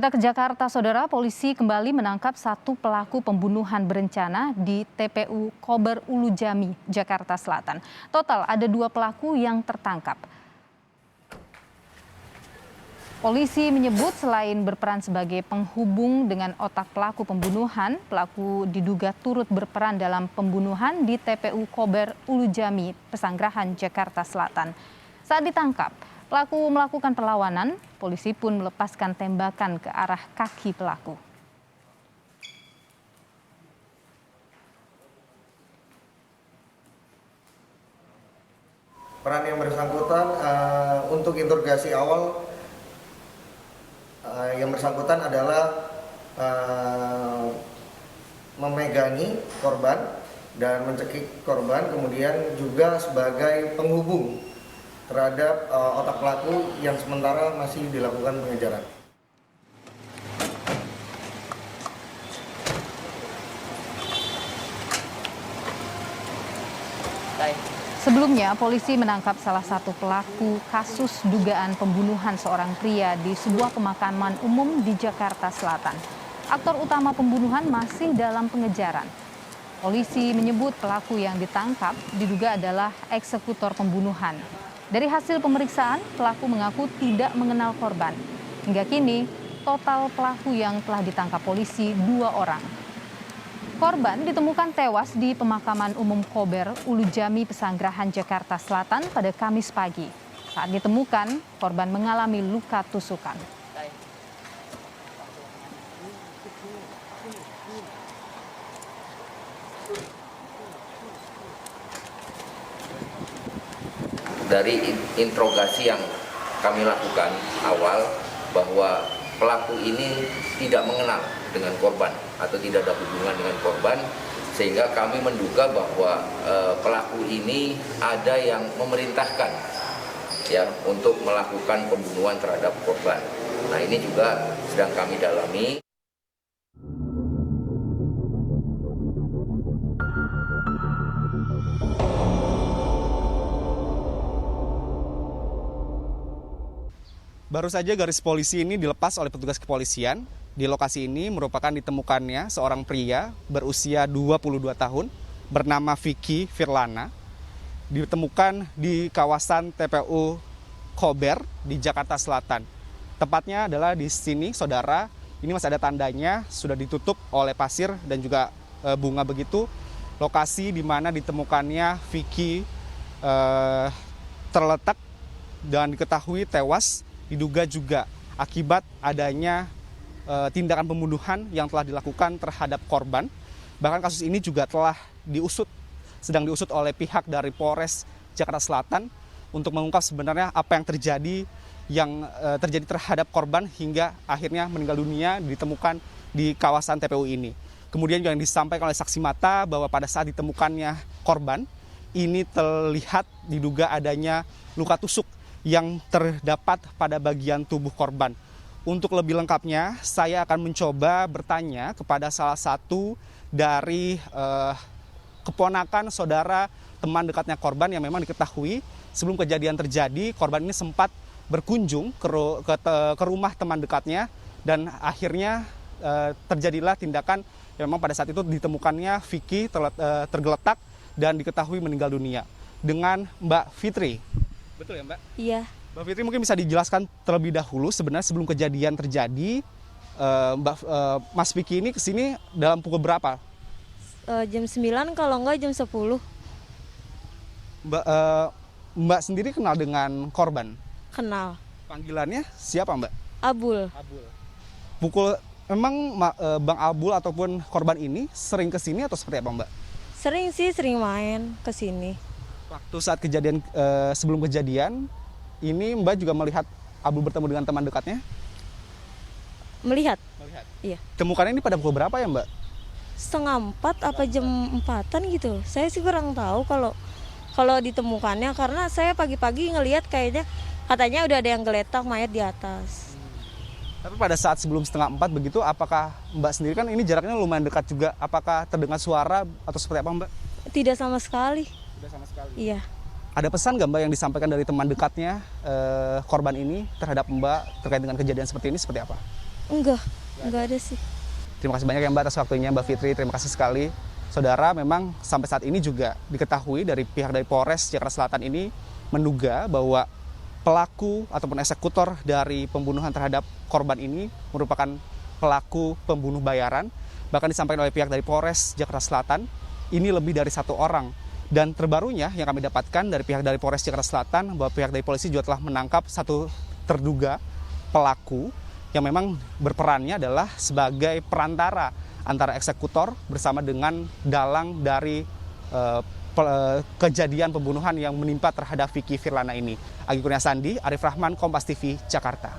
Kita ke Jakarta, Saudara, polisi kembali menangkap satu pelaku pembunuhan berencana di TPU Kober Ulu Jami, Jakarta Selatan. Total ada 2 pelaku yang tertangkap. Polisi menyebut selain berperan sebagai penghubung dengan otak pelaku pembunuhan, pelaku diduga turut berperan dalam pembunuhan di TPU Kober Ulu Jami, Pesanggerahan, Jakarta Selatan. Saat ditangkap, pelaku melakukan perlawanan, polisi pun melepaskan tembakan ke arah kaki pelaku. Peran yang bersangkutan untuk interogasi awal yang bersangkutan adalah memegangi korban dan mencekik korban, kemudian juga sebagai penghubung terhadap otak pelaku yang sementara masih dilakukan pengejaran. Sebelumnya, polisi menangkap salah satu pelaku kasus dugaan pembunuhan seorang pria di sebuah pemakaman umum di Jakarta Selatan. Aktor utama pembunuhan masih dalam pengejaran. Polisi menyebut pelaku yang ditangkap diduga adalah eksekutor pembunuhan. Dari hasil pemeriksaan, pelaku mengaku tidak mengenal korban. Hingga kini, total pelaku yang telah ditangkap polisi 2 orang. Korban ditemukan tewas di pemakaman umum Kober Ulu Jami, Pesanggerahan, Jakarta Selatan pada Kamis pagi. Saat ditemukan, korban mengalami luka tusukan. Dari interogasi yang kami lakukan awal bahwa pelaku ini tidak mengenal dengan korban atau tidak ada hubungan dengan korban, sehingga kami menduga bahwa pelaku ini ada yang memerintahkan ya untuk melakukan pembunuhan terhadap korban. Nah, ini juga sedang kami dalami. Baru saja garis polisi ini dilepas oleh petugas kepolisian. Di lokasi ini merupakan ditemukannya seorang pria berusia 22 tahun bernama Vicky Firlana. Ditemukan di kawasan TPU Kober di Jakarta Selatan. Tepatnya adalah di sini, saudara, ini masih ada tandanya sudah ditutup oleh pasir dan juga bunga begitu. Lokasi di mana ditemukannya Vicky terletak dan diketahui tewas diduga juga akibat adanya tindakan pembunuhan yang telah dilakukan terhadap korban. Bahkan kasus ini juga telah sedang diusut oleh pihak dari Polres Jakarta Selatan untuk mengungkap sebenarnya apa yang terjadi terhadap korban hingga akhirnya meninggal dunia ditemukan di kawasan TPU ini. Kemudian yang disampaikan oleh saksi mata bahwa pada saat ditemukannya korban, ini terlihat diduga adanya luka tusuk yang terdapat pada bagian tubuh korban. Untuk lebih lengkapnya, saya akan mencoba bertanya kepada salah satu dari keponakan saudara teman dekatnya korban yang memang diketahui sebelum kejadian terjadi, korban ini sempat berkunjung ke rumah teman dekatnya dan akhirnya terjadilah tindakan yang memang pada saat itu ditemukannya Vicky tergeletak dan diketahui meninggal dunia. Dengan Mbak Fitri. Betul ya, Mbak? Iya. Mbak Fitri, mungkin bisa dijelaskan terlebih dahulu sebenarnya sebelum kejadian terjadi, Mas Vicky ini kesini dalam pukul berapa? Jam 9 kalau enggak jam 10. Mbak sendiri kenal dengan korban? Kenal. Panggilannya siapa, Mbak? Abul. Memang Bang Abul ataupun korban ini sering kesini atau seperti apa, Mbak? Sering sih, sering main ke sini. Waktu saat kejadian, sebelum kejadian, ini Mbak juga melihat Abul bertemu dengan teman dekatnya? Melihat? Iya. Temukannya ini pada pukul berapa ya, Mbak? 3:30 apa jam 4-an gitu. Saya sih kurang tahu kalau ditemukannya, karena saya pagi-pagi ngelihat katanya udah ada yang geletak mayat di atas. Tapi pada saat sebelum 3:30 begitu, apakah Mbak sendiri, kan ini jaraknya lumayan dekat juga, apakah terdengar suara atau seperti apa, Mbak? Tidak sama sekali. Tidak sama sekali? Iya. Ada pesan nggak Mbak yang disampaikan dari teman dekatnya korban ini terhadap Mbak terkait dengan kejadian seperti ini, seperti apa? Enggak ada sih. Terima kasih banyak ya Mbak atas waktunya, Mbak Fitri. Terima kasih sekali. Saudara, memang sampai saat ini juga diketahui dari pihak dari Polres Jakarta Selatan ini menduga bahwa pelaku ataupun eksekutor dari pembunuhan terhadap korban ini merupakan pelaku pembunuh bayaran. Bahkan disampaikan oleh pihak dari Polres Jakarta Selatan, ini lebih dari 1 orang. Dan terbarunya yang kami dapatkan dari pihak dari Polres Jakarta Selatan, bahwa pihak dari polisi juga telah menangkap 1 terduga pelaku yang memang berperannya adalah sebagai perantara antara eksekutor bersama dengan dalang dari kejadian pembunuhan yang menimpa terhadap Vicky Firlana ini. Agi Kurnia Sandi, Arif Rahman, Kompas TV, Jakarta.